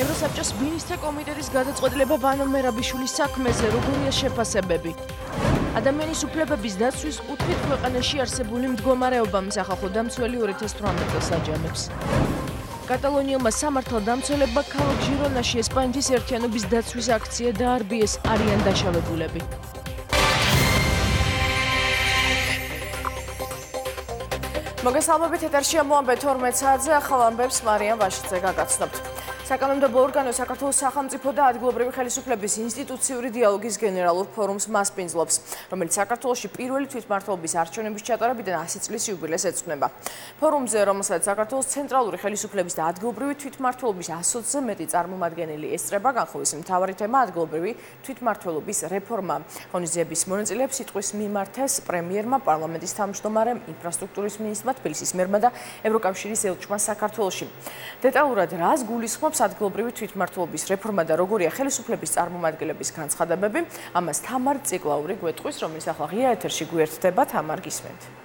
ევროსაბჭოს მინისტრთა კომიტეტის გადაწყვეტილება ვანო მერაბიშვილის საქმეზე, როგორია შეფასებები? ადამიანის უფლებების დაცვის კუთხით ქვეყანაში არსებული მდგომარეობა სახალხო დამცველი 2018 წელს აჯამებს. კატალონიელმა სამართალდამცველებმა ქალაქ ჟირონაში ესპანეთის ერთიანობის დაცვის აქცია დაარბიეს, არიან დაშავებულები. მოგესალმებით, ეთერში ამოამბე 12 საათზე ახალ ამბებს მარიამ ვაშიძე გაგაცნობთ. საკანონმდებლო ორგანო საქართველოს სახელმწიფო და ადგილობრივი ხელისუფლების ინსტიტუციური დიალოგის გენერალურ ფორუმს მასპინძლობს, რომელიც საქართველოში პირველი თვითმმართველობის არჩევნების ჩატარებიდან 100 წლის იუბილეს ეძღვნება. ფორუმზე, რომელსაც საქართველოს ცენტრალური ხელისუფლების და ადგილობრივი თვითმმართველობის 120-ზე მეტი წარმომადგენელი ესწრება, განხილვის მთავარი თემა ადგილობრივი თვითმმართველობის რეფორმა. ღონისძიების მონაწილეებს სიტყვის მიმართეს პრემიერმა, პარლამენტის თავმჯდომარემ, ინფრასტრუქტურის მინისტრმა, თბილისის მერმა და ევროკავშირის ელჩმა საქართველოში. დეტალურად რას გულისხმობს ადგილობრივი თვითმმართველობის რეფორმა და როგორია ხელისუფლების წარმომადგენლების განცხადებები, ამას თამარ ციკლაური გვეტყვის, რომელიც ახლა ღია ეთერში გვერდდება. თამარ, გისმენთ.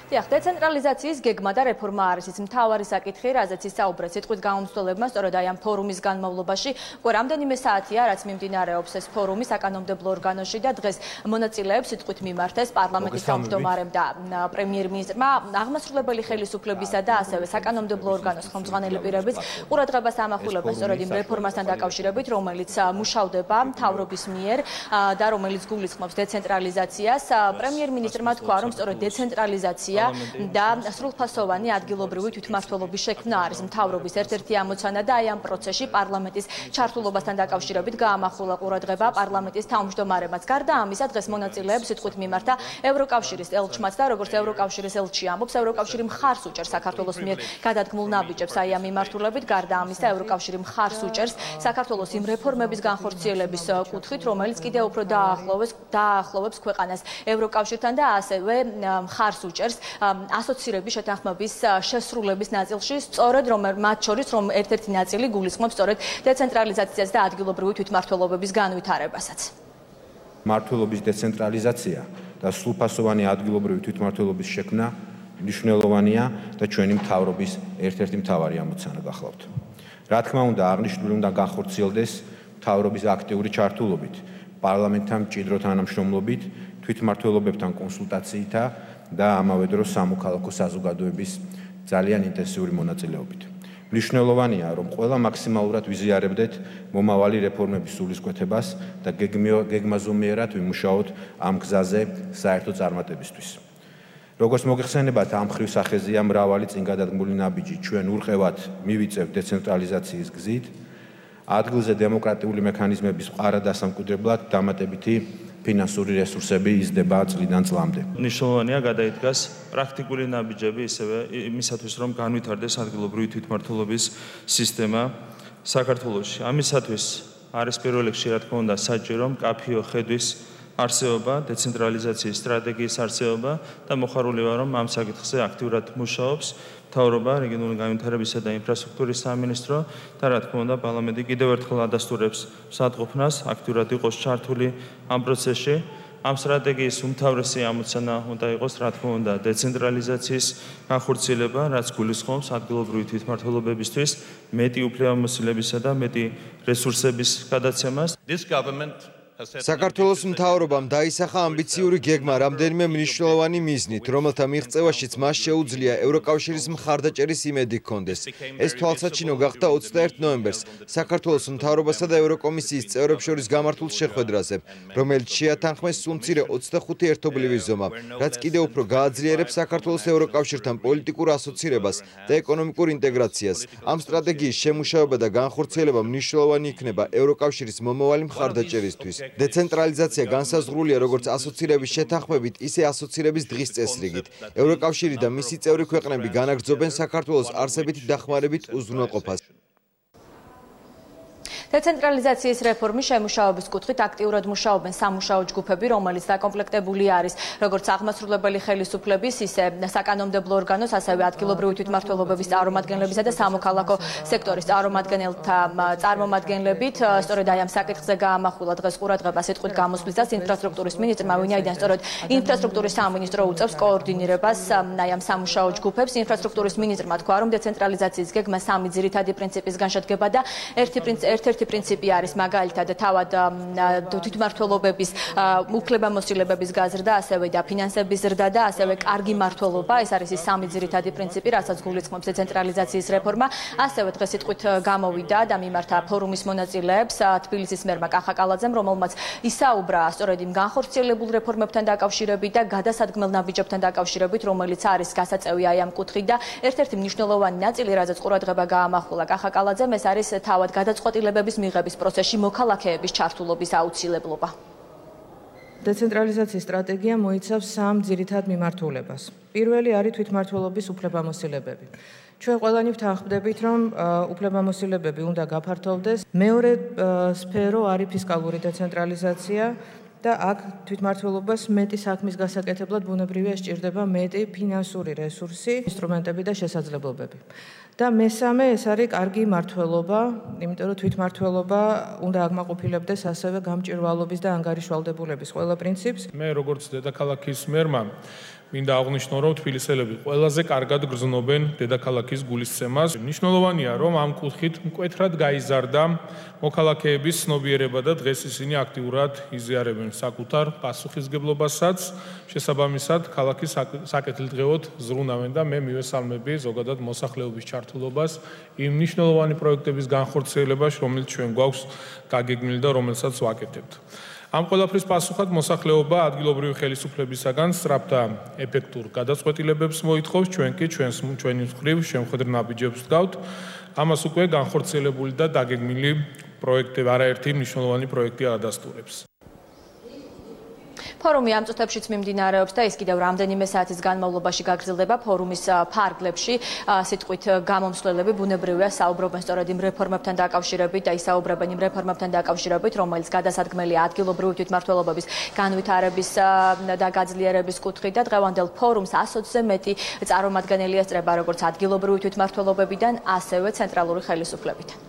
დიახ, დეცენტრალიზაციის გეგმა და რეფორმა არის ის მთავარი საკითხი, რაზეც ისაუბრეს სიტყვის გამომცდელებმა სწორედ აი ამ ფორუმის განმავლობაში. უკვე რამდენიმე საათია, რაც მიმდინარეობს ეს ფორუმი საკანონმდებლო ორგანოში და დღეს მონაწილეებს სიტყვით მიმართეს პარლამენტის თავმჯდომარემ და პრემიერ-მინისტრმა აღმასრულებელი ხელისუფლებისა და ასევე საკანონმდებლო ორგანოს ხელმძღვანელი პირების ყურადღებას ამახვილებენ სწორედ იმ რეფორმასთან დაკავშირებით, რომელიც მუშავდება მთავრობის მიერ და რომელიც გულისხმობს დეცენტრალიზაციას. პრემიერ-მინისტრმა თქვა, რომ სწორედ დეცენტრალიზაცია და სრულფასოვანი ადგილობრივი თვითმმართველობის შექმნა არის მთავრობის ერთ-ერთი ამოცანა და აი ამ პროცესში პარლამენტის ჩართულობასთან დაკავშირებით გაამახვილა ყურადღება პარლამენტის თავმჯდომარემაც. გარდა ამისა, დღეს მონაწილეებს სიტყვით მიმართა ევროკავშირის ელჩმაც და როგორც ევროკავშირის ელჩი ამბობს, ევროკავშირი მხარს უჭერს საქართველოს მიერ გადადგმულ ნაბიჯებს აი ამ მიმართულებით. გარდა ამისა, ევროკავშირი მხარს უჭერს საქართველოს იმ რეფორმების განხორციელების კუთხით, რომელიც კიდევ უფრო დაახლოვებს ქვეყანას ევროკავშირთან და ასევე მხარს უჭერს ასოცირების შეთანხმების შესრულების ნაწილში, სწორედ მათ შორის რომ ერთ-ერთი ნაწილი გულისხმობს სწორედ დეცენტრალიზაციას და ადგილობრივი თვითმმართველობების განვითარებასაც. მმართველობის დეცენტრალიზაცია და სრულფასოვანი ადგილობრივი თვითმმართველობის შექმნა მნიშვნელოვანია და ჩვენი მთავრობის ერთ-ერთი მთავარი ამოცანა გახლავთ. რა თქმა უნდა, აღნიშნული უნდა განხორციელდეს მთავრობის აქტიური ჩართულობით, პარლამენტთან მჭიდრო თანამშრომლობით, თვითმმართველობებთან კონსულტაციითა და ამავე დროს სამოქალაქო საზოგადოების ძალიან ინტენსიური მონაწილეობით. მნიშვნელოვანია, რომ ყველა მაქსიმალურად ვიზიარებდეთ მომავალი რეფორმების სულისკვეთებას და გეგმაზომიერად ვიმუშაოთ ამ გზაზე საერთო წარმატებისთვის. როგორც მოგეხსენებათ, ამ მხრივ სახეზეა მრავალი წინ გადადგმული ნაბიჯი. ჩვენ ურყევად მივიწევთ დეცენტრალიზაციის გზით, ადგილზე დემოკრატიული მექანიზმებისყარადასამკვიდრებლად დამატებითი ფინანსური რესურსები იზრდება წლიდან წლამდე. მნიშვნელოვანია გადაიდგას პრაქტიკული ნაბიჯები ისევე იმისათვის, რომ განვითარდეს ადგილობრივი თვითმმართველობის სისტემა საქართველოში. ამისათვის არის პირველ რიგში, რა თქმა უნდა, საჭირო მკაფიო ხედვის არსებობა, დეცენტრალიზაციის სტრატეგიის არსებობა და მოხარული ვარ, რომ ამ საკითხზე აქტიურად მუშაობს მთავრობა, რეგიონული განვითარებისა და ინფრასტრუქტურის სამინისტრო და რა თქმა უნდა, პარლამენტი კიდევ ერთხელ ადასტურებს მსადყოფნას აქტიურად იყოს ჩართული ამ პროცესში. ამ სტრატეგიის უმთავრესი ამოცანა უნდა იყოს, რა თქმა უნდა, დეცენტრალიზაციის განხორციელება, რაც გულისხმობს ადგილობრივი თვითმმართველობებისთვის მეტი უფლებამოსილებისა და მეტი რესურსების გადაცემას. საქართველოს მთავრობამ დაისახა ამბიციური გეგმა რამდენიმე მნიშვნელოვანი მიზნით, რომელთა მიღწევაშიც მას შეუძლია ევროკავშირის მხარდაჭერის იმედი ჰქონდეს. ეს თვალსაჩინო გახდა 21 ნოემბერს საქართველოს მთავრობასა და ევროკომისიის წევრებს შორის გამართულ შეხვედრაზე, რომელიც შეათანხმეს სულ მცირე 25 ერთობლივი ზომა, რაც კიდევ უფრო გააძლიერებს საქართველოს ევროკავშირთან პოლიტიკურ ასოცირებას და ეკონომიკურ ინტეგრაციას. ამ სტრატეგიის შემუშავება და განხორციელება მნიშვნელოვანი იქნება ევროკავშირის მომავალი მხარდაჭერისთვის. დეცენტრალიზაცია განსაზღვრულია როგორც ასოცირების შეთანხმებით, ისე ასოცირების დღის წესრიგით. ევროკავშირი და მისი წევრი ქვეყნები განაგრძობენ საქართველოს არსებითი დახმარებით უზრუნველყოფას. დეცენტრალიზაციის რეფორმის შემუშავების კუთხით აქტიურად მუშაობენ სამუშაო ჯგუფები, რომელიც დაკომპლექტებული არის როგორც აღმასრულებელი ხელისუფლების, ისე საკანონმდებლო ორგანოს, ასევე ადგილობრივი თვითმმართველობების წარმომადგენლებისა და სამოქალაქო სექტორის წარმომადგენლებით. სწორედ აი ამ საკითხზე გაამახვილა დღეს ყურადღება სიტყვით გამოსვლისას ინფრასტრუქტურის მინისტრმა, ვინაიდან სწორედ ინფრასტრუქტურის სამინისტრო უწევს კოორდინირებას აი ამ სამუშაო ჯგუფებს. ინფრასტრუქტურის მინისტრმა თქვა, რომ დეცენტრალიზაციის გეგმა სამი ძირითადი პრინციპისგან შედგება და ერთ-ერთი პრინციპი არის მაგალითად თავად თვითმმართველობების უფლებამოსილებების გაზრდა, ასევე და ფინანსების ზრდა და ასევე კარგი მმართველობა. ეს არის ის სამი ძირითადი პრინციპი, რასაც გულისხმობს დეცენტრალიზაციის რეფორმა. ასევე დღეს სიტყვით გამოვიდა და მიმართა ფორუმის მონაწილეებს თბილისის მერმა კახაკალაძემ, რომელმაც ისაუბრა სწორედ იმ განხორციელებულ რეფორმებთან დაკავშირებით და გადასადგმელ ნაბიჯებთან დაკავშირებით, რომელიც არის გასაწევი აი ამ კუთხით და ერთ-ერთი მნიშვნელოვანი ნაწილი, რაზეც ყურადღება გაამახვილა კახაკალაძემ, ეს არის თავად გადაწყვეტილებების მიღების პროცესში მოქალაქეების ჩართულობის აუცილებლობა. დეცენტრალიზაციის სტრატეგია მოიცავს სამ ძირითად მიმართულებას. პირველი არის თვითმმართველობის უფლებამოსილებები. ჩვენ ყველანი ვთანხმდებით, რომ უფლებამოსილებები უნდა გაფართოვდეს. მეორე სფერო არის ფისკალური დეცენტრალიზაცია და აქ თვითმმართველობას მეტი საქმის გასაკეთებლად ბუნებრივია სჭირდება მეტი ფინანსური რესურსი, ინსტრუმენტები და შესაძლებლობები. და მესამე ეს არის კარგი მმართველობა, იმიტომ რომ თვითმმართველობა უნდა აკმაყოფილებდეს ასევე გამჭვირვალობის და ანგარიშვალდებულების ყველა პრინციპს. მე როგორც დედაქალაქის მერმა მინდა აღვნიშნო, რომ თბილისელები ყველაზე კარგად გრძნობენ დედაქალაქის გულისცემას. მნიშვნელოვანია, რომ ამ კუთხით მკვეთრად გაიზარდა მოქალაქეების ცნობიერება და დღეს ისინი აქტიურად იზიარებენ საკუთარ პასუხისგებლობასაც, შესაბამისად ქალაქის საკეთილდღეოდ ზრუნავენ და მე მივესალმები ზოგადად მოსახლეობის ჩართულობას იმ მნიშვნელოვანი პროექტების განხორციელებაში, რომელიც ჩვენ გვაქვს გაგეგმილი და რომელსაც ვაკეთებთ. ამ ყველაფრის პასუხად მოსახლეობა ადგილობრივი ხელისუფლებისაგან სწრაფ და ეფექტურ გადაწყვეტილებებს მოითხოვს, ჩვენ კი ჩვენი მხრივ შემხედრ ნაბიჯებს ვდგავთ. ამას უკვე განხორციელებული და დაგეგმილი პროექტები, არაერთი მნიშვნელოვანი პროექტი ადასტურებს. ფორუმი ამ წუთებშიც მიმდინარეობს და ის კიდევ რამდენიმე საათის განმავლობაში გაგრძელდება. ფორუმის ფარგლებში სიტყვით გამომსვლელები ბუნებრივია საუბრობენ სწორედ იმ რეფორმებთან დაკავშირებით და ისაუბრებენ იმ რეფორმებთან დაკავშირებით, რომელიც გადასადგმელია ადგილობრივი თვითმმართველობების განვითარების და გაძლიერების კუთხით და დღევანდელ ფორუმს 120-ზე მეტი წარმომადგენელი ესწრება როგორც ადგილობრივი თვითმმართველობებიდან, ასევე ცენტრალური ხელისუფლებიდან.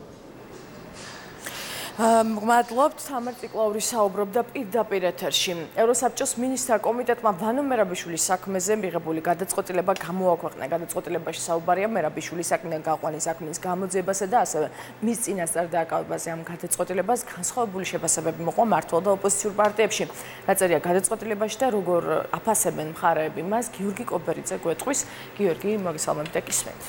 მადლობთ, თამარ ციკლაური საუბრობდა პირდაპირ ეთერში. ევროსაბჭოს მინისტრთა კომიტეტმა ვანო მერაბიშვილის საქმეზე მიღებული გადაწყვეტილება გამოაქვეყნა. გადაწყვეტილებაში საუბარია მერაბიშვილის საქმიდან გაყვანის საქმის გამოძიებასა და ასევე მის წინასწარ დაკავებაზე. ამ გადაწყვეტილებას განსხვავებული შეფასებები მოყვა მართლ და ოპოზიციურ პარტიებში. დაწერია გადაწყვეტილებაში და როგორ აფასებენ მხარეები მას, გიორგი კობერიძე გვეტყვის. გიორგი, მოგესალმებით და გისმენთ.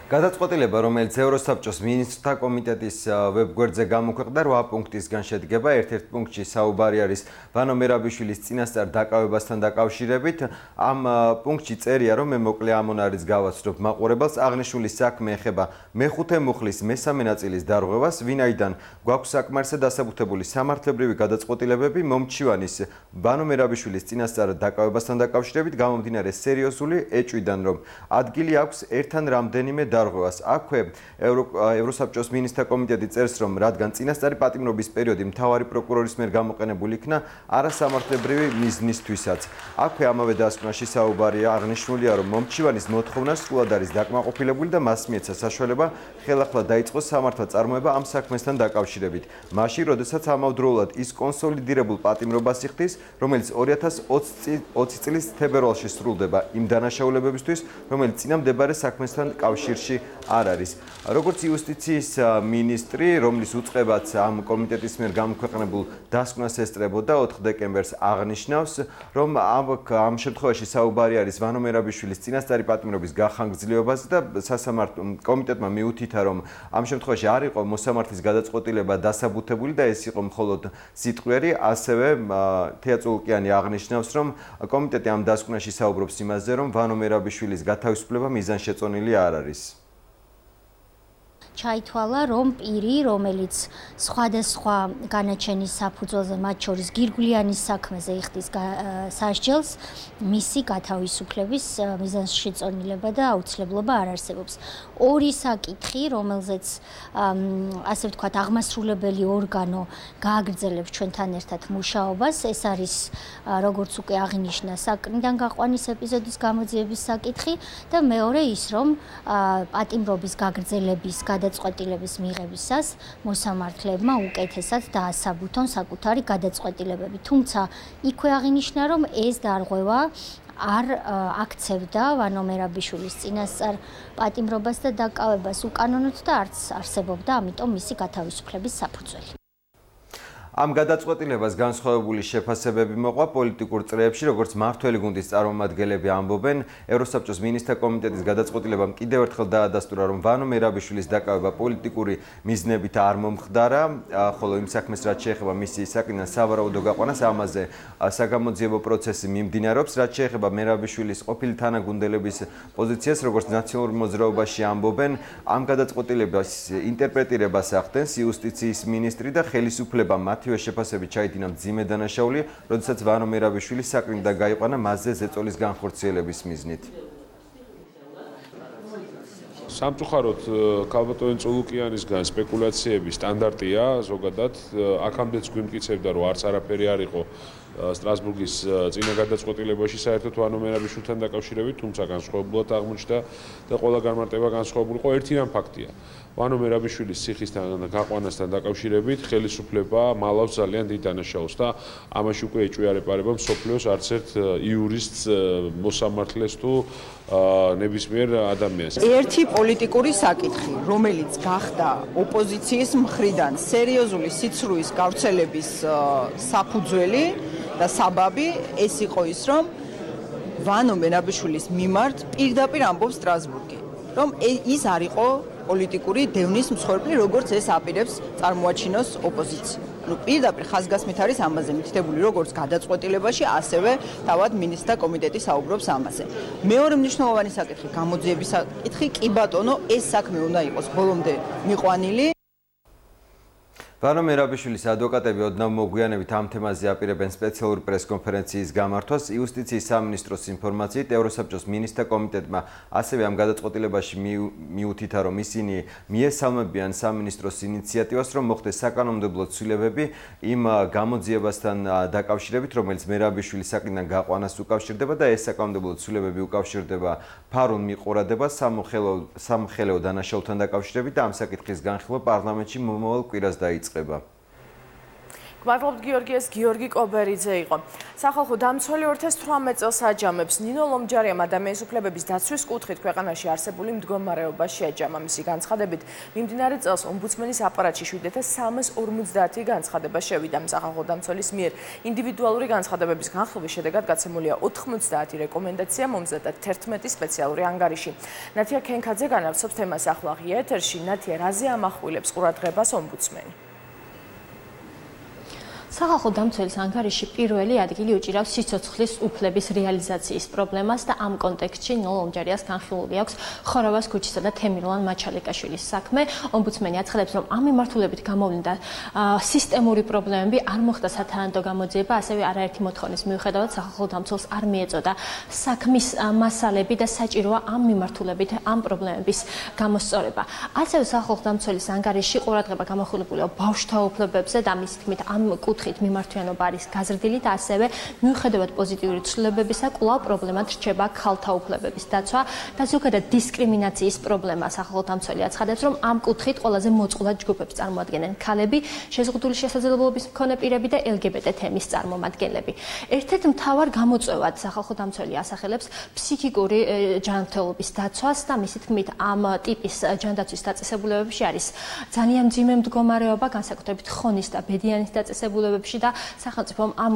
გადაწყვეტილება, რომელიც ევროსაბჭოს მინისტრთა კომიტეტის ვებგვერდზე გამოქვეყნდა 8 პუნქტისგან შედგება. ერთ-ერთ პუნქტში საუბარი არის ვანო მერაბიშვილის წინასწარ დაკავებასთან დაკავშირებით. ამ პუნქტში წერია, რომ მე მოკლე ამონარის გავაცნობ მაყურებელს, აღნიშნული საქმე ეხება მეხუთე მუხლის მესამე ნაწილის დარღვევას, ვინაიდან გვაქვს საკმარისად დასაბუთებული სამართლებრივი გადაწყვეტილებები მომჩივანის ვანო მერაბიშვილის წინასწარ დაკავებასთან დაკავშირებით გამომდინარე სერიოზული ეჭვიდან, რომ ადგილი აქვს ერთთან რამდენიმე დარღვევას. აქვე ევროსაბჭოს მინისტრთა კომიტეტი წერს, რომ რადგან წინასწარი პატიმრობის პერიოდი მთავარი პროკურორის მიერ გამოყენებული იქნა არასამართლებრივი მიზნისთვისაც. აქვე ამავე დასკვნაში საუბარია, აღნიშნულია, რომ მომჩივანის მოთხოვნა სრულად არის დაკმაყოფილებული და მას მიეცა საშუალება ხელახლა დაიწყოს სამართლა წარმოება ამ საქმესთან დაკავშირებით. მაშინ, როდესაც ამავდროულად ის კონსოლიდირებულ პატიმრობას იხდის, რომელიც 2020 წლის თებერვალში სრულდება იმ დანაშაულებებისთვის, რომელიც წინამდებარე საქმესთან კავშირში არ არის. როგორც იუსტიციის მინისტრი, რომლის უწყებაც ამ კომიტეტის მიერ გამოქვეყნებულ დასკვნას ესწრებოდა 4 დეკემბერს აღნიშნავს, რომ ამ შემთხვევაში საუბარი არის ვანო მერაბიშვილის წინასწარი პატიმრობის გახანგრძლივებაზე და სასამართლო კომიტეტმა მიუთითა, რომ ამ შემთხვევაში არ იყო მოსამართლის გადაწყვეტილება დასაბუთებული და ეს იყო მხოლოდ სიტყვიერი. ასევე თეატრულკიანი აღნიშნავს, რომ კომიტეტი ამ დასკვნაში საუბრობს იმაზე, რომ ვანო მერაბიშვილის გათავისუფლება მიზანშეწონილი არ არის. ჩაითვალა, რომ პირი, რომელიც სხვადასხვა განაჩენის საფუძველზე, მათ შორის გირგვლიანის საქმეზე იხდის სასჯელს, მისი გათავისუფლების მიზანშეწონილება და აუცილებლობა არ არსებობს. ორი საკითხი, რომელზეც ასე ვთქვათ, აღმასრულებელი ორგანო გააგრძელებს ჩვენთან ერთად მუშაობას, ეს არის როგორც უკვე აღინიშნა საკრიდან გაყვანის ეპიზოდის გამოძიების საკითხი და მეორე ის, რომ პატიმრობის გაგრძელების გადაწყვეტილების მიღებისას მოსამართლეებმა უკეთესად დაასაბუთონ საკუთარი გადაწყვეტილებები. თუმცა იქვე აღინიშნა, რომ ეს დარღვევა არ აქცევდა ვანო მერაბიშვილის წინასწარ პატიმრობას და დაკავებას უკანონოდ და არც არსებობდა ამიტომ მისი გათავისუფლების საფუძველი. ამ გადაწყვეტილებას განსხვავებული შეფასებები მოყვა პოლიტიკურ წრეებში, როგორც მმართველი გუნდის წარმომადგენლები ამბობენ, ევროსაბჭოს მინისტრთა კომიტეტის გადაწყვეტილებამ კიდევ ერთხელ დაადასტურა, რომ ვანო მერაბიშვილის დაკავება პოლიტიკური მიზნებით არ მომხდარა, ხოლო იმ საქმეს, რაც შეეხება მისი საკრიდან სავარაუდო გაყვანას, ამაზე საგამოძიებო პროცესი მიმდინარეობს, რაც შეეხება მერაბიშვილის ყოფილი თანაგუნდელების პოზიციას, როგორც ნაციონალურ მოძრაობაში ამბობენ, ამ გადაწყვეტილებას ინტერპრეტირებას ახდენს იუსტიციის მინისტრი და ხელისუფლება მათივე შეფასებით ჩაიდინა მძიმე დანაშაული, როდესაც ვანო მერაბიშვილი საკრიდან გაიყვანა მასზე ზეწოლის განხორციელების მიზნით. სამწუხაროდ ქალბატონი წულუკიანისგან სპეკულაციების სტანდარტია ზოგადად, აქამდეც გვიმტკიცებდა, რომ არც არაფერი არ იყო სტრასბურგის წინა გადაწყვეტილებაში საერთოდ ვანო მერაბიშვილთან დაკავშირებით, თუმცა განსხვავებულად აღმოჩნდა და ყველა განმარტება განსხვავებული იყო. ერთი რამ ფაქტია. ვანო მერაბიშვილის ციხისთან გაყვანასთან დაკავშირებით ხელისუფლება მალავს ძალიან დიდ დანაშაულს და ამაში უკვე ეჭვიარეპარება მსოფლიოს არც ერთ იურისტს, მოსამართლეს თუ ნებისმიერ ადამიანს. ერთი პოლიტიკური საკითხი, რომელიც გახდა ოპოზიციის მხრიდან სერიოზული სიცრუის გავრცელების საფუძველი და საბაბი, ეს იყო ის, რომ ვანო მერაბიშვილის მიმართ პირდაპირ ამბობს სტრასბურგი, რომ ის არ იყო პოლიტიკური დევნის მსხვერპლი, როგორც ეს აპირებს წარმოაჩინოს ოპოზიცია. პირდაპირ ხაზგასმით არის ამაზე მითითებული როგორც გადაწყვეტილებაში, ასევე თავად მინისტრთა კომიტეტი საუბრობს ამაზე. მეორე მნიშვნელოვანი საკითხი, გამოძიების საკითხი, კი ბატონო, ეს საქმე უნდა იყოს ბოლომდე მიყვანილი. ვანო მერაბიშვილის ადვოკატები ოდნავ მოგვიანებით ამ თემაზე აპირებენ სპეციალური პრესკონფერენციის გამართვას. იუსტიციის სამინისტროს ინფორმაციით, ევროსაბჭოს მინისტრთა კომიტეტმა ასევე ამ გადაწყვეტილებაში მიუთითა, რომ ისინი მიესალმებიან სამინისტროს ინიციატივას, რომ მოხდეს საკანონმდებლო ცვლილებები იმ გამოძიებასთან დაკავშირებით, რომელიც მერაბიშვილის საკრიდან გაყვანას უკავშირდება და ეს საკანონმდებლო ცვლილებები უკავშირდება ფარულ მიყურადებას სამხელეო დანაშაულთან დაკავშირებით და ამ საკითხის განხილვა პარლამენტში მომავალ კვირას დაიწყება. მადლობთ გიორგიეს, გიორგი კობერიძე იყო. სახალხო დამცველი 2018 წელს აჯამებს ნინო ლომჯარიამ ადამიანის უფლებების დაცვის კუთხით ქვეყანაში არსებული მდგომარეობა შეაჯამა. მისი განცხადებით, მიმდინარე წელს ომბუდსმენის აპარატში 7350 განცხადება შევიდა. სახალხო დამცველის მიერ ინდივიდუალური განცხადებების განხილვის შედეგად გაცემულია 90 რეკომენდაცია, მომზადდა 11 სპეციალური ანგარიში. ნათია ქენქაძე განავრცობს თემას ახლა ღია ეთერში. ნათია, რაზე ამახვილებს ყურადღებას ომბუდსმენი? სახალხო დამცველის ანგარიში პირველი ადგილი უჭირავს სიცოცხლის უფლების რეალიზაციის პრობლემას და ამ კონტექსტში ნინო ლომჯარიას განხილული აქვს ხორავას ქუჩისა და თემირლან მაჩალიკაშვილის საქმე. ომბუდსმენი აცხადებს, რომ ამ მიმართულებით გამოვლინდა სისტემური პრობლემები, არ მოხდა სათანადო გამოძიება, ასევე არაერთი მოთხოვნის მიუხედავად სახალხო დამცველს არ მიეწოდა საქმის მასალები და საჭიროა ამ მიმართულებით ამ პრობლემების გამოსწორება. ასევე სახალხო დამცველის ანგარიში ყურადღება გამახვილებულია ბავშვთა უფლებებზე და მის თქმით ამ მიმართვიანობა არის გაზრდილი და ასევე მიუხედავად პოზიტიური ცვლილებებისა, კვლავ პრობლემად რჩება ქალთა უფლებების დაცვა და ზოგადად დისკრიმინაციის პრობლემა. სახალხო დამცველი აცხადებს, რომ ამ კუთხით ყველაზე მოწყვლად ჯგუფებს წარმოადგენენ ქალები, შეზღუდული შესაძლებლობების მქონე პირები და LGBT თემის წარმომადგენლები. ერთ-ერთ მთავარ გამოწვევად სახალხო დამცველი ასახელებს ფსიქიკური ჯანმრთელობის დაცვას და მისი თქმით, ამ ტიპის ჯანდაცვის დაწესებულებებში არის ძალიან მძიმე მდგომარეობა, განსაკუთრებით ხონის და ბედიანის დაწესებულებები უფლებებში და სახელმწიფომ ამ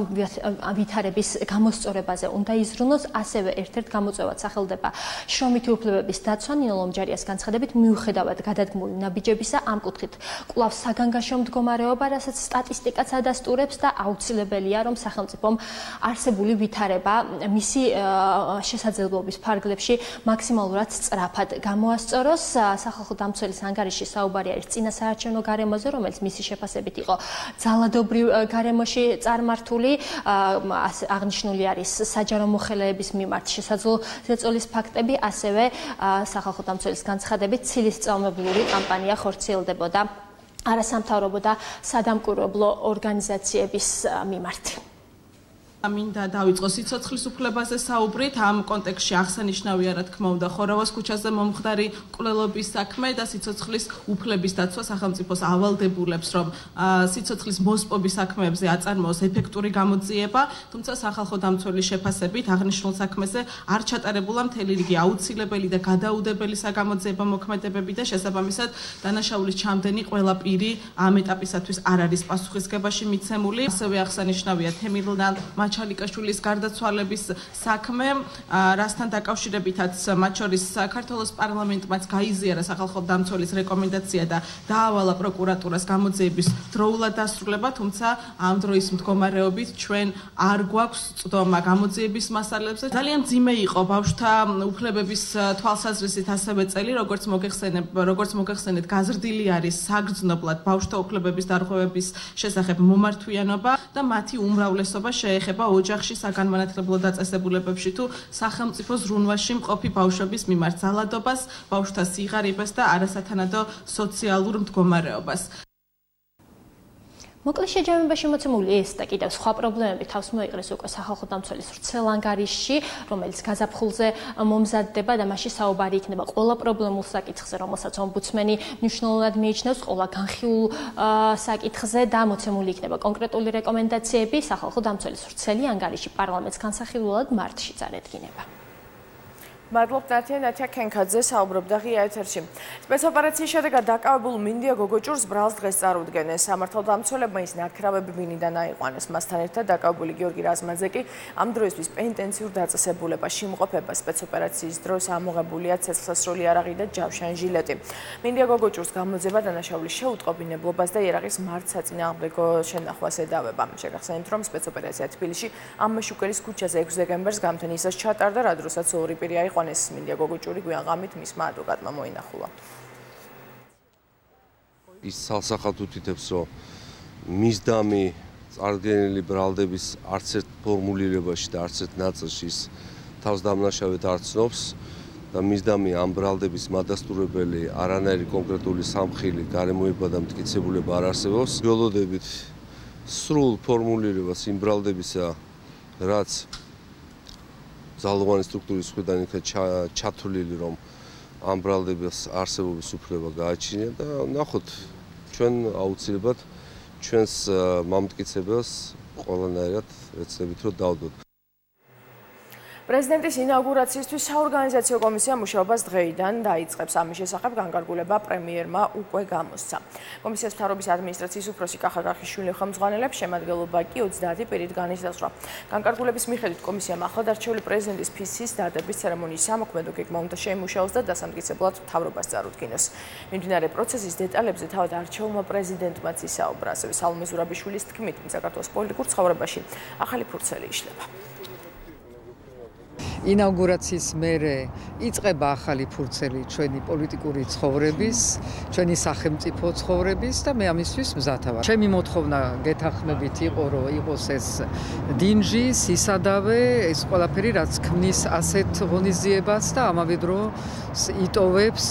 ვითარების გამოსწორებაზე უნდა იზრუნოს, ასევე ერთ-ერთ გამოწვევად სახელდება შრომითი უფლებების დაცვა ნინო ლომჯარიას განცხადებით, მიუხედავად გადადგმული ნაბიჯებისა, ამ კუთხით კვლავ საგანგაშო მდგომარეობა, რასაც სტატისტიკაც ადასტურებს და აუცილებელია, რომ სახელმწიფომ არსებული ვითარება მისი შესაძლებლობის ფარგლებში მაქსიმალურად სწრაფად გამოასწოროს. სახალხო დამცველის ანგარიში საუბარი არის წინა საარჩევნო გარემოზე, რომელიც მისი შეფასებით იყო ძალადობრივ გარემოში წარმართული. აღნიშნული არის საჯარო მოხელეების მიმართ შესაძლო ზეწოლის ფაქტები, ასევე სახალხო დამცველის განცხადებით ცილისწარმოებლური კამპანია ხორციელდებოდა არასამთავრობო და სადამკვირვებლო ორგანიზაციების მიმართ. მინდა დავიწყო სიცოცხლის უფლებაზე საუბრით. ამ კონტექსტში აღსანიშნავია, რა თქმა უნდა, ხორავას ქუჩაზე მომხდარი მკვლელობის საქმე და სიცოცხლის უფლების დაცვა სახელმწიფოს ავალდებულებს, რომ სიცოცხლის მოსპობის საქმეებზე აწარმოოს ეფექტური გამოძიება, თუმცა სახალხო დამცველის შეფასებით აღნიშნულ საქმეზე არ ჩატარებულა მთელი რიგი აუცილებელი და გადაუდებელი საგამოძიებო მოქმედებები და შესაბამისად დანაშაულის ჩამდენი ყველა პირი ამ ეტაპისათვის არ არის პასუხისგებაში მიცემული. ასევე აღსანიშნავია თემილნან ჩალიკაშვილის გარდაცვალების საქმე, რასთან დაკავშირებითაც მათ შორის საქართველოს პარლამენტმაც გაიზიარა სახალხო დამცველის რეკომენდაცია და დაავალა პროკურატურას გამოძიების დროულად დასრულება, თუმცა ამ დროის მდგომარეობით ჩვენ არ გვაქვს წვდომა გამოძიების მასალებზე. ძალიან მძიმე იყო ბავშვთა უფლებების თვალსაზრისით ასევე წელი, როგორც მოგეხსენეთ, გაზრდილი არის საგრძნობლად ბავშვთა უფლებების დარღვევების შესახებ მომართვიანობა და მათი უმრავლესობა შეეხება ოჯახში საგანმანათლებლო დაწესებულებებში თუ სახელმწიფო ზრუნვაში მყოფი ბავშვების მიმართ ძალადობას, ბავშვთა სიღარიბეს და არასათანადო სოციალურ მდგომარეობას. მოკლეს შეჯამებაში მოცემული ეს და კიდევ სხვა პრობლემები თავს მოიყრეს უკვე სახალხო დამცველის ვრცელანგარიშში, რომელიც გაზაფხულზე მომზადდება და მასში საუბარი იქნება ყველა პრობლემულ საკითხზე, რომელსაც ომბუდსმენი მნიშვნელოვნად მიიჩნევს, ყველა განხილულ საკითხზე და მოცემული იქნება კონკრეტული რეკომენდაციები. სახალხო დამცველის ვრცელი ანგარიში პარლამენტს განსახილველად მარტში წარედგინება. მადლობთ ნათია კენკაძე საუბრობდა ღია ეთერში. სპეცოპერაციის შედეგად დაკავებულ მინდია გოგოჭურს ბრალს დღეს წარუდგენეს. სამართალდამცველებმა ის ნაქირავები მინიდან აიყვანეს. მასთან ერთად დაკავებული გიორგი რაზმაძე კი ამ დროისთვის პენიტენციურ დაწესებულებაში იმყოფება. სპეცოპერაციის დროს ამოღებულია ცეცხლსასროლი იარაღი და ჯავშანი ჟილეტი. მინდია გოგოჭურს გამოძება დანაშაულის შეუტყობინებლობას და იარაღის მართსაწინააღმდეგო შენახვას ედავება. შეგახსენებთ, რომ სპეცოპერაცია თბილისში ამაშუკელის ქუჩაზე 6 დეკემბერს გამთენისას ჩატარდა, რა დროსაც ორი პირი აიყვანეს. მინდია გოგოჭური გვიან ღამით მისმა ადვოკატმა მოინახულა. ის სალსახად უთითებს, რომ მისდამი წარდგენილი ბრალდების არც ერთ ფორმულირებაში და არც ერთ ნაწილში ის თავს დამნაშავედ არ ცნობს და მისდამი ამ ბრალდების მადასტურებელი არანაირი კონკრეტული სამხილი გარემოება და მტკიცებულება არ არსებობს. გველოდებით სრულ ფორმულირებას იმ ბრალდებისა, რაც ძალოვანი სტრუქტურის მხრიდან იქნა ჩათვლილი, რომ ამ ბრალდების არსებობის უფლება გააჩნია და ნახოთ, ჩვენ აუცილებლად ჩვენს მამტკიცებას ყველანაირად ეცდებით, რომ დავდოთ. პრეზიდენტის ინაუგურაციისთვის საორგანიზაციო კომისია მუშაობას დღეიდან დაიწყებს. ამის შესახებ განკარგულება პრემიერმა უკვე გამოსცა. კომისიას მთავრობის ადმინისტრაციის უფროსი კახა გახიშვილი ხელმძღვანელებს, შემადგენლობა კი 30 პირით განისაზღვრა. განკარგულების მიხედვით კომისიამ ახლადარჩეული პრეზიდენტის ფისის დადების ცერემონიის სამოქმედო გეგმა უნდა შეიმუშაოს და დასამტკიცებლად მთავრობას წარუდგინოს. მიმდინარე პროცესის დეტალებზე თავად არჩეულმა პრეზიდენტმაც ისაუბრა. ასევე სალომე ზურაბიშვილის თქმით, საქართველოს პოლიტიკურ ცხოვრებაში ახალი ფურცელი იშლება. ინაუგურაციის მერე იწყება ახალი ფურცელი ჩვენი პოლიტიკური ცხოვრების, ჩვენი სახელმწიფო ცხოვრების და მე ამისთვის მზად ვარ. ჩემი მოთხოვნა გეთანხმებით იყო, რომ იყოს ეს დინჯი, სისადავე, ეს ყველაფერი, რაც ქმნის ასეთ ღონისძიებას და ამავე დროს იტოვებს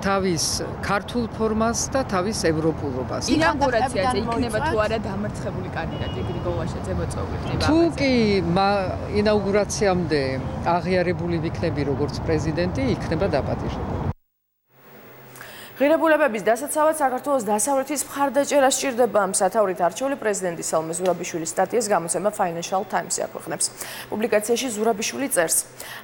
თავის ქართულ ფორმას და თავის ევროპულობას. ინაუგურაციაზე იქნება თუ არა დამარცხებული კანდიდატი გრიგოლ ვაშაძე მოწვეული. თუ კი ინაუგურაციამდე აღიარებული ვიქნები როგორც პრეზიდენტი, იქნება დაპატიჟებული. ღირებულებების დასაცავად საქართველოს დასავლეთის მხარდაჭერა სჭირდება ამ სათაურით არჩეული პრეზიდენტი სალომე ზურაბიშვილის სტატიას გამოცემა Financial Times-ი აქვეყნებს. პუბლიკაციაში ზურაბიშვილი წერს: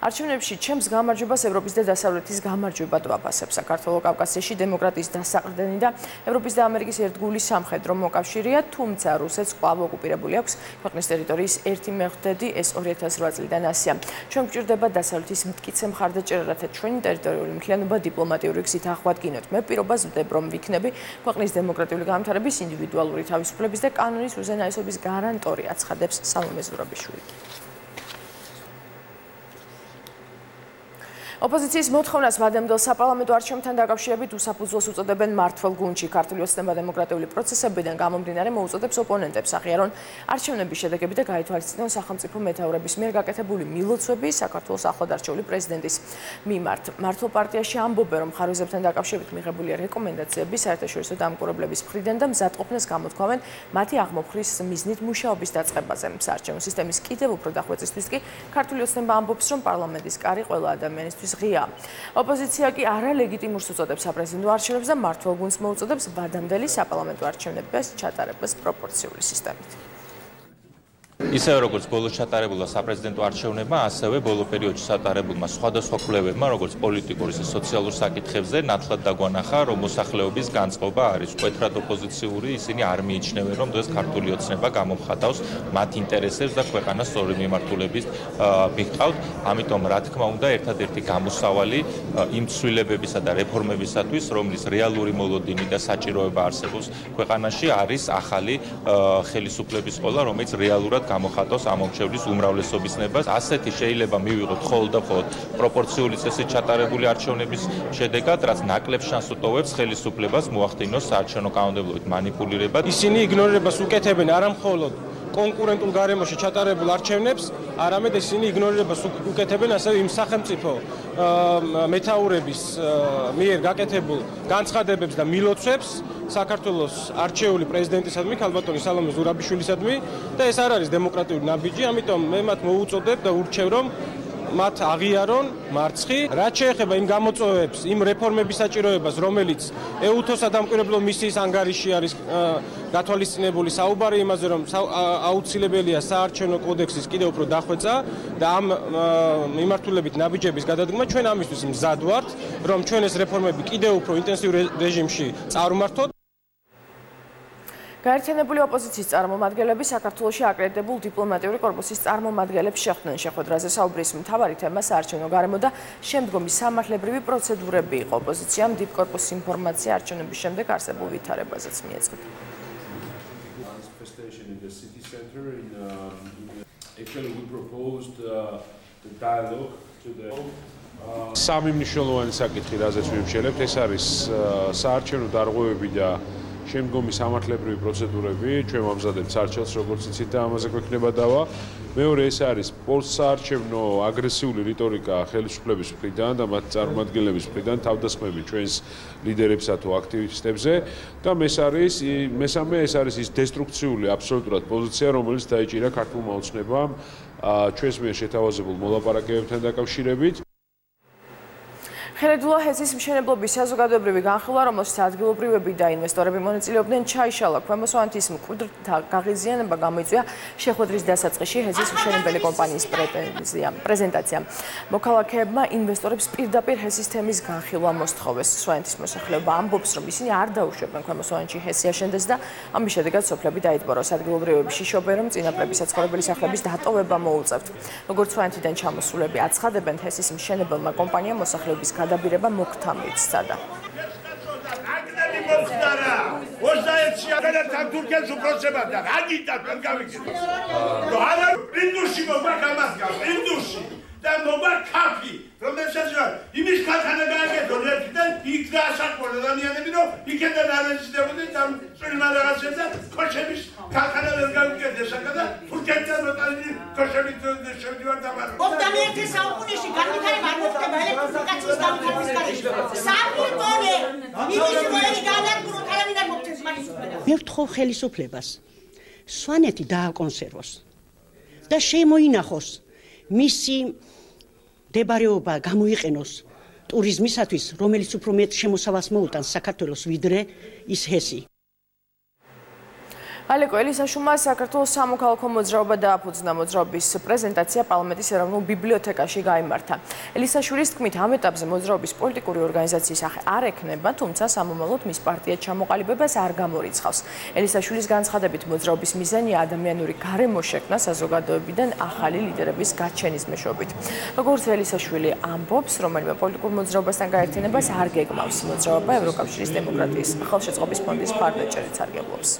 არჩევნებში ჩემს გამარჯვებას ევროპის და დასავლეთის გამარჯვებად ვაფასებ. საქართველოს კავკასიაში დემოკრატიის დასაყრდენი და ევროპის და ამერიკის ერთგული სამხედრო მოკავშირეა, თუმცა რუსეთს კვლავ ოკუპირებული აქვს ქვეყნის ტერიტორიის 1/5, ეს 2008 წლიდან ასია. ჩვენ გვჭირდება დასავლეთის მტკიცე მხარდაჭერა, რათა ჩვენი ტერიტორიული მთლიანობა დიპლომატიური გზით აღვადგინოთ. მე პირობას ვდებ, რომ ვიქნები ქვეყნის დემოკრატიული განვითარების, ინდივიდუალური თავისუფლების და კანონის უზენაესობის გარანტორი, აცხადებს სალომე ზურაბიშვილი. ოპოზიციის მოთხოვნას ვადამდელ საპარლამენტო არჩევნებთან დაკავშირებით უსაფუძვლოს უწოდებენ მმართველ გუნდში. ქართული ოცნება დემოკრატიული პროცესებიდან გამომდინარე მოუწოდებს ოპონენტებს აღიარონ არჩევნების შედეგები და გაითვალისწინონ სახელმწიფო მეთაურების მიერ გაკეთებული მილოცვები საქართველოს ახლად არჩეული პრეზიდენტის მიმართ. მართლ პარტიაში ამბობენ, რომ ხარვეზებთან დაკავშირებით მიღებულია რეკომენდაციები საერთაშორისო დამკვირვებლების მხრიდან და მზადყოფნას გამოთქვამენ მათი აღმოფხრის მიზნით მუშაობის დაწყებაზე. საარჩევნო სისტემის კიდევ უფრო დახვეწისთვის კი ქართული ოცნება ამბობს, რომ პარლამენტის კარი ყველა ადამიანისთვის ღია. ოპოზიცია კი არალეგიტიმურს უწოდებს საპრეზიდენტო არჩევნებს და მმართველ გუნდს მოუწოდებს ვადამდელი საპარლამენტო არჩევნების ჩატარებას პროპორციული სისტემით. ისევე როგორც ბოლოს ჩატარებულა საპრეზიდენტო არჩევნებმა, ასევე ბოლო პერიოდში ჩატარებულმა სხვადასხვა კვლევებმა, როგორც პოლიტიკურ, ისე სოციალურ საკითხებზე, ნათლად დაგვანახა, რომ მოსახლეობის განწყობა არის მკვეთრად ოპოზიციური, ისინი არ მიიჩნევენ, რომ დღეს ქართული ოცნება გამომხატავს მათ ინტერესებს და ქვეყანას სწორი მიმართულებით მიღყავთ. ამიტომ, რა თქმა უნდა, ერთადერთი გამოსავალი იმ ცვლილებებისა და რეფორმებისათვის, რომლის რეალური მოლოდინი და საჭიროება არსებობს ქვეყანაში, არის ახალი ხელისუფლების ყოლა, რომელიც რეალურად გამოხატოს ამომრჩევლის უმრავლესობის ნებას. ასეთი შეიძლება მივიღოთ მხოლოდ და მხოლოდ პროპორციული წესით ჩატარებული არჩევნების შედეგად, რაც ნაკლებ შანსს უტოვებს ხელისუფლებას მოახდინოს საარჩევნო კანონმდებლობით მანიპულირება. ისინი იგნორირებას უკეთებენ არა მხოლოდ კონკურენტულ გარემოში ჩატარებულ არჩევნებს, არამედ ისინი იგნორირებას უკეთებენ ასევე იმ სახელმწიფო მეთაურების მიერ გაკეთებულ განცხადებებს და მილოცვებს საქართველოს არჩეული პრეზიდენტისადმი, ქალბატონი სალომე ზურაბიშვილისადმი და ეს არ არის დემოკრატიული ნაბიჯი, ამიტომ მე მათ მოუწოდებ და ურჩევ, რომ მათ აღიარონ მარცხი, რაც შეეხება იმ გამოწვევებს, იმ რეფორმების საჭიროებას, რომელიც ეუთოს დამკვირვებლო მისიის ანგარიში არის გათვალისწინებული, საუბარი იმაზე, რომ აუცილებელია საარჩევნო კოდექსის კიდევ უფრო დახვეწა და ამ მიმართულებით ნაბიჯების გადადგმა, ჩვენ ამისთვის მზად ვართ, რომ ჩვენ ეს რეფორმები კიდევ უფრო ინტენსიურ რეჟიმში წარმართოთ. გაერთიანებული ოპოზიციის წარმომადგენლები საქართველოში აკრედიტებულ დიპლომატიური კორპუსის წარმომადგენლებს შეხვდნენ. შეხვედრაზე საუბრის მთავარი თემა საარჩევნო გარემო და შემდგომი სამართლებრივი პროცედურები იყო. ოპოზიციამ დიპკორპუსის ინფორმაცია არჩევნების შემდეგ არსებულ ვითარებაზეც მიეწოდა. სამი მნიშვნელოვანი საკითხი, რაზეც ვიმსჯელებთ, ეს არის საარჩევნო დარღვევები და შემდგომი სამართლებრივი პროცედურები. ჩვენ ვამზადებთ სარჩელს, როგორც იცით და ამაზე გვექნება დავა. მეორე ეს არის პოსტსაარჩევნო აგრესიული რიტორიკა ხელისუფლების მხრიდან და მათ წარმომადგენლების მხრიდან თავდასხმები ჩვენს ლიდერებსა თუ აქტივისტებზე და მესამე ეს არის ის დესტრუქციული აბსოლუტურად პოზიცია, რომელიც დაიჭირა ქართულმა ოცნებამ ჩვენს მიერ შეთავაზებულ მოლაპარაკებებთან დაკავშირებით. ხელედულა ჰესის მშენებლობის საზოგადოებრივი განხილვა, რომელშიც ადგილობრივები და ინვესტორები მონაწილეობდნენ, ჩაიშალა. ქვემოსვანეთის მკვიდრთა გაღიზიანება გამოიწვია შეხვედრის დასაწყისში ჰესის მშენებელი კომპანიის პრეზენტაცია. მოქალაქეებმა ინვესტორებს პირდაპირ ჰესის თემის განხილვა მოსთხოვეს. სვანეთის მოსახლეობა ამბობს, რომ ისინი არ დაუშვებენ ქვემოსვანეთში ჰესი აშენდეს და ამის შედეგად სოფლები დაიტბოროს. ადგილობრივები შიშობენ, რომ წინაპრების საცხოვრებელი სახლების დატოვება მოუწევთ. როგორც სვანეთიდან ჩამოსულები აცხადებენ, ჰესის მშენებელმა კომპანიამ მოსახლეობის გადაბირება მოქთამრით სცადა. და მოგა კაფი, რომელსაც იმის ქარხანა გააკეთო ლეფტიდან, იქ დაასაკმოლა ადამიანები, რომ იქიდან არ ეცდებოდნენ და წვიმა რაღაცებს და ქოშების ქარხანა ვერ გაუკეთეს აკა და თურქეთიდან მოტანილი ქოშებით შევდივარ დამარხ. 21 საუკუნეში განვითარება არ მოხდება ელექტრიფიკაციის განვითარების გარეშე. სამი ტონე იმის მოერი გადადგუროთ არავინ არ მოგწევს მაგის უფლება. მე ვთხოვ ხელისუფლებას სვანეთი დააკონსერვოს და შემოინახოს მისი დებარეობა გამოიყენოს ტურიზმისათვის, რომელიც უფრო მეტ შემოსავალს მოუტანს საქართველოს ვიდრე ის ჰესი. ალეკო ელისაშვილმა საქართველოს სამოქალაქო მოძრაობა დააფუძნა. მოძრაობის პრეზენტაცია პარლამენტის ეროვნულ ბიბლიოთეკაში გაიმართა. ელისაშვილის თქმით, ამ ეტაპზე მოძრაობის პოლიტიკური ორგანიზაციის სახე არ ექნება, თუმცა სამომავლოდ მის პარტია ჩამოყალიბებას არ გამორიცხავს. ელისაშვილის განცხადებით, მოძრაობის მიზანია ადამიანური გარემო შექმნა საზოგადოებიდან ახალი ლიდერების გაჩენის მეშვეობით. როგორც ელისაშვილი ამბობს, რომელიმე პოლიტიკურ მოძრაობასთან გაერთიანებას არ გეგმავს. მოძრაობა ევროკავშირის დემოკრატიის ხელშეწყობის ფონდის მხარდაჭერით სარგებლობს.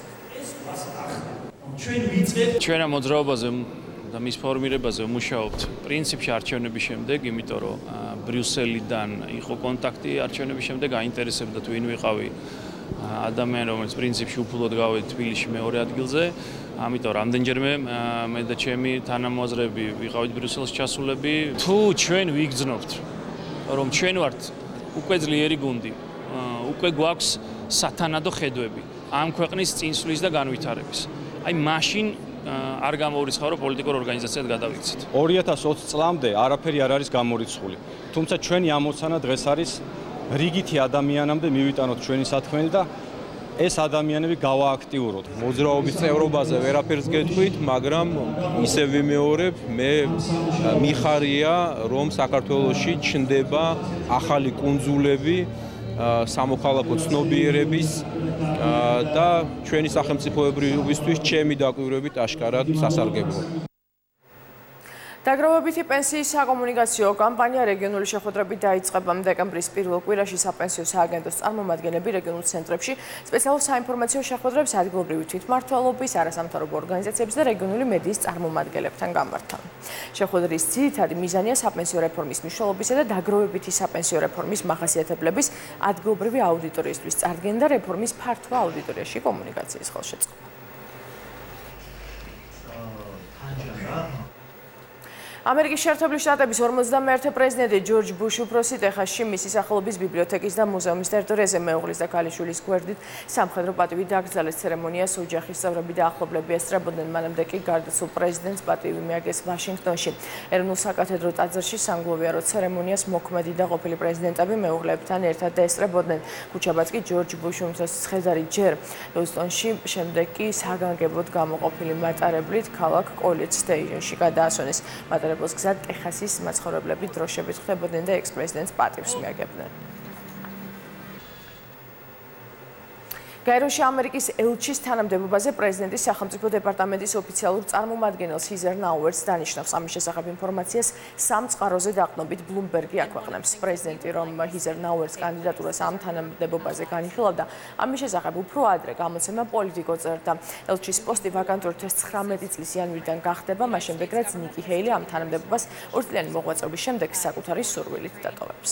ჩვენ ამ მოძრაობაზე და მის ფორმირებაზე ვმუშაობთ პრინციპში არჩევნების შემდეგ, იმიტომ რომ ბრიუსელიდან იყო კონტაქტი არჩევნების შემდეგ, აინტერესებდა თუ ვინ ვიყავი ადამიანი, რომელიც პრინციპში უფლოდ გავედი თბილისში მეორე ადგილზე. ამიტომ რამდენჯერმე მე და ჩემი თანამოაზრეები ვიყავით ბრიუსელში ჩასულები. თუ ჩვენ ვიგრძნობთ, რომ ჩვენ ვართ უკვე ძლიერი გუნდი, უკვე გვაქვს სათანადო ხედვები ამ ქვეყნის წინსვლის და განვითარების. აი მაშინ არ გამოურიცხავ რომ პოლიტიკურ ორგანიზაციად გადავიქცეთ. 2020 წლამდე არაფერი არ არის გამორიცხული. თუმცა ჩვენი ამოცანა დღეს არის რიგითი ადამიანამდე მივიტანოთ ჩვენი სათქმელი და ეს ადამიანები გავააქტიუროთ. მოძრაობის წევრობაზე ვერაფერს გეტყვით, მაგრამ ისე ვიმეორებ, მე მიხარია რომ საქართველოში ჩნდება ახალი კუნძულები სამოქალაქო ცნობიერების და ჩვენი სახელმწიფოებრიობისთვის ჩემი დაკვირვებით აშკარად სასარგებლო. დაგროვებითი პენსიის საკომუნიკაციო კამპანია რეგიონული შეხვედრებით დაიწყება. დეკემბრის პირველ კვირაში საპენსიო სააგენტოს წარმომადგენლები რეგიონულ ცენტრებში სპეციალურ საინფორმაციო შეხვედრებს ადგილობრივი თვითმმართველობის, არასამთავრობო ორგანიზაციების და რეგიონული მედიის წარმომადგენლებთან გამართა. შეხვედრის ძირითადი მიზანია საპენსიო რეფორმის მნიშვნელობისა და დაგროვებითი საპენსიო რეფორმის მახასიათებლების ადგილობრივი აუდიტორიისთვის წარდგენა და რეფორმის ფართო აუდიტორიაში კომუნიკაციის ხელშეწყობა. ამერიკის შეერთებული შტატების 51-ე პრეზიდენტი ჯორჯ ბუში უფროსი ტეხასში მისი სახელობის ბიბლიოთეკის და მუზეუმის ტერიტორიაზე მეუღლის და ქალიშვილის გვერდით სამხედრო პატივი დაკრძალეს. ცერემონიას ოჯახის წევრები და ახლობლები ესწრებოდნენ, მანამდე კი გარდაცვალ პრეზიდენტს პატივი მიაგეს ვაშინგტონში. ეროვნულ საკათედრო ტაძარში სამგლოვიარო ცერემონიას მოქმედი და ყოფილი პრეზიდენტები მეუღლეებთან ერთად ესწრებოდნენ. ქუჩაბაც კი ჯორჯ ბუში უმცროსის ცხედარი ჯერ ჰიუსტონში, შემდეგ კი საგანგებოდ გამოყოფილი მატარებლით ქალაქ კოლეჯ სტეიშენში გადაასვენეს. მატარებელს გზად ტეხასის მაცხოვრებლები დროშებით ხვდებოდნენ და ექს-პრეზიდენტს პატივს მიაგებდნენ. გაეროში ამერიკის ელჩის თანამდებობაზე პრეზიდენტის სახელმწიფო დეპარტამენტის ოფიციალურ წარმომადგენელს ჰიზერ ნაუერს დანიშნავს. ამის შესახებ ინფორმაციას სამ წყაროზე დაყნობით ბლუმბერგი აქვეყნებს. პრეზიდენტი რომ ჰიზერ ნაუერს კანდიდატურას ამ თანამდებობაზე განიხილავდა, ამის შესახებ უფრო ადრე გამოცემა პოლიტიკო წერდა. ელჩის პოსტი ვაკანტური 19 წლის იანვრიდან გახდება, მას შემდეგ რაც ნიკი ჰეილი ამ თანამდებობას ორწლიანი მოღვაწეობის შემდეგ საკუთარი სურვილით დატოვებს.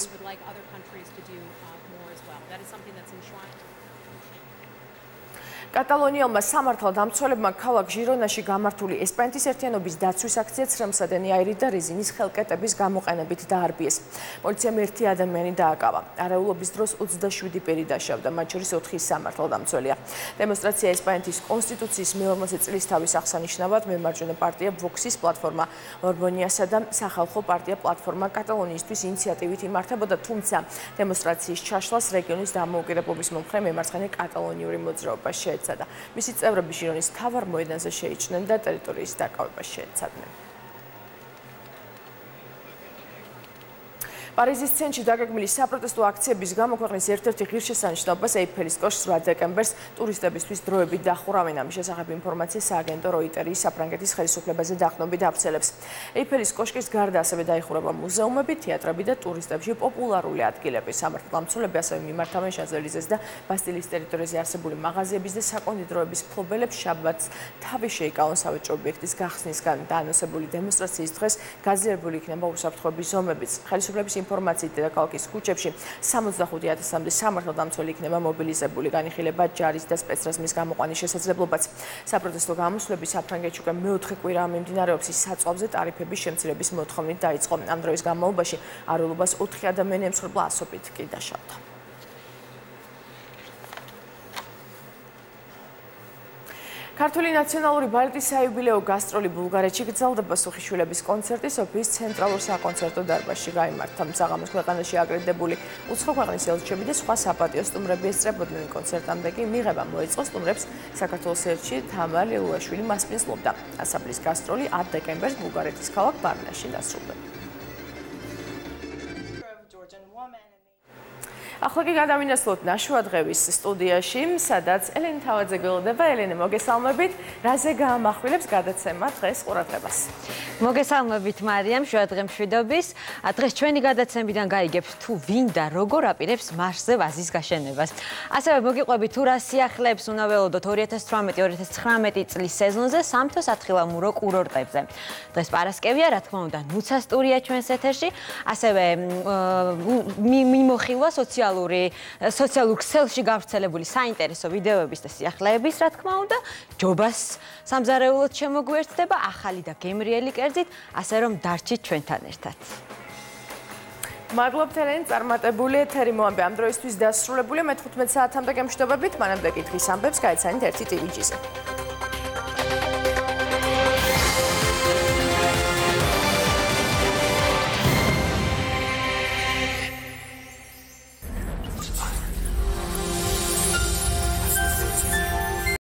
კატალონიელმა სამართალდამცველებმა ქალაქ ჟირონაში გამართული ესპანეთის ერთიანობის დაცვის აქცია ცრემლსადენი აირი და რეზინის ხელკეტების გამოყენებით დაარბიეს. პოლიციამ ერთი ადამიანი დააკავა. არეულობის დროს 27 პირი დაშავდა, მათ შორის 4 სამართალდამცველია. დემონსტრაცია ესპანეთის კონსტიტუციის მე-40 წლისთავის აღსანიშნავად მემარჯვენე პარტია ვოქსის პლატფორმა ორბონიასა და სახალხო პარტია პლატფორმა კატალონიისთვის ინიციატივით იმართებოდა, თუმცა დემონსტრაციის ჩაშლას რეგიონის დამოუკიდებლობის მომხრე მემარცხენე კატალონიური მოძრაობა შეეცადა. მისი წევრები ჟირონის მთავარ მოედანზე შეიჭრნენ და ტერიტორიის დაკავებას შეეცადნენ. პარიზის ცენტრში დაგეგმილი საპროტესტო აქციების გამო ქვეყნის ერთ-ერთი ღირსშესანიშნაობას ეიფელის კოშკს 8 დეკემბერს ტურისტებისთვის დროებით დახურავენ. ამის შესახებ ინფორმაცია სააგენტო როიტერის საფრანგეთის ხელისუფლებაზე დაყრდნობით ავრცელებს. ეიფელის კოშკის გარდა ასევე დაიხურება მუზეუმები, თეატრები და ტურისტებში პოპულარული ადგილები. სამართალდამცველები ასევე მიმართავენ შანზ-ელიზეს და ბასტილის ტერიტორიაზე არსებული მაღაზიების და საკონდიტროების მფლობელებს შაბათს თავი შეიკავონ სავაჭრო ობიექტის გახსნისგან. დაანონსებული დემონსტრაციის დღეს გაზიარებული იქნება უსაფრთხოების ზომებიც. ხელისუფლების ინფორმაციით დედაქალაქის ქუჩებში 65,000-მდე სამართალდამცველი იქნება მობილიზებული. განიხილება ჯარის და სპეცრაზმის გამოყვანის შესაძლებლობაც. საპროტესტო გამოსვლები საფრანგეთში უკვე მეოთხე კვირაა მიმდინარეობს. ის საწვავზე ტარიფების შემცირების მოთხოვნით დაიწყო. ამ დროის განმავლობაში არეულობას 4 ადამიანი ემსხვერპლა, ასობით კი დაშავდა. ქართული ნაციონალური ბალეტის საიუბილეო გასტროლი ბულგარეთში გრძელდება. სუხიშვილების კონცერტი სოფიის ცენტრალურ საკონცერტო დარბაზში გაიმართა. საღამოს ქვეყანაში აკრედიტებული უცხო ქვეყნის ელჩები და სხვა საპატიო სტუმრები ესწრებოდნენ. კონცერტამდე კი მიღება მოეწყო. სტუმრებს საქართველოს ელჩი თამარ ლილუაშვილი მასპინძლობდა. ასაბლის გასტროლი 10 დეკემბერს ბულგარეთის ქალაქ ბარნაში დასრულდება. ახლა კი გადავინაცვლოთ ნაშუადღების სტუდიაში, სადაც ელენე თავაძე გველოდება. ელენე, მოგესალმებით. რაზე გაამახვილებს გადაცემა დღეს ყურადღებას? მოგესალმებით მარიამ, შუადღე მშვიდობის. დღეს ჩვენი გადაცემიდან გაიგებთ თუ ვინ და როგორ აპირებს მარსზე ვაზის გაშენებას. ასევე მოგიყვებით თუ რა სიახლეებს უნდა ველოდოთ 2018-2019 წლის სეზონზე სამთო სათხილამურო კურორტებზე. დღეს პარასკევია, რა თქმა უნდა, ნუცა სტუდია ჩვენს ეთერში, ასევე მიმოხილვა სოციალურ ქსელში გავრცელებული საინტერესო ვიდეოების და სიახლეების, რა თქმა უნდა, ჯობას სამზარეულოდ შემოგვიერთდება ახალი და გემრიელი კერძით, ასე რომ დარჩით ჩვენთან ერთად. მადლობთ ელენე, წარმატებული ეთერი მოამბე ამ დროისთვის დასრულებულია. მე 15 საათამდე გემშვიდობებით, მანამდე კი დღის ამბებს გაეცანით ერთი ტივიჯიზე.